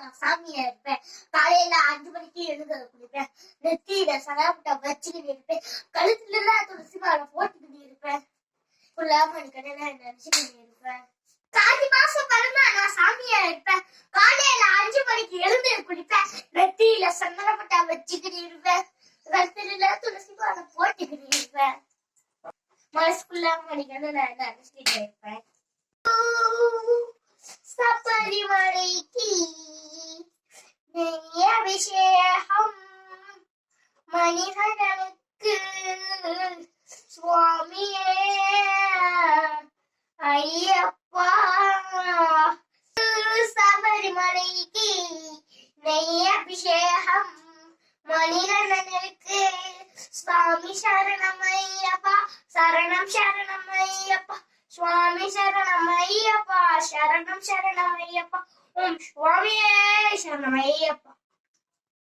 நான் சாமியா இருப்பேன். காலையில 5 மணிக்கு எழுத குடிப்பேன். நெத்தியில சனாபுட்டா வச்சுக்கிட்டு இருப்பேன். கழுத்துல எல்லாம் துளசி மாலை போட்டுக்கிட்டு இருப்பேன். மணிக்கடல நினைச்சுக்கிட்டு இருப்பேன். காதி மாசம் பிறந்தா நான் சாமியா இருப்பேன். காலையில 5 மணிக்கு எழுந்து குடிப்பேன். நெத்தியில சந்தனப்பட்டா வச்சுக்கிட்டு இருப்பேன். கழுத்துல துளசி மாலை போட்டுக்கிட்டு இருப்பேன். மனசுக்குள்ள மணிக்கடல நினைச்சுக்கிட்டு இருப்பேன். சபரிமலைக்கு நெய் அபிஷேகம் மணிகண்டனுக்கு சுவாமியே ஐயப்பா. சபரிமலைக்கு நெய் அபிஷேகம் மணிகண்டனுக்கு சுவாமி சரணம் ஐயப்பா. சரணம் சரணம் ஐயப்பா. சுவாமி சரணம் ஐயப்பா. சரணம் சரணம் ஐயப்பா. ஓம் சுவாமியே சரணம் ஐயப்பா.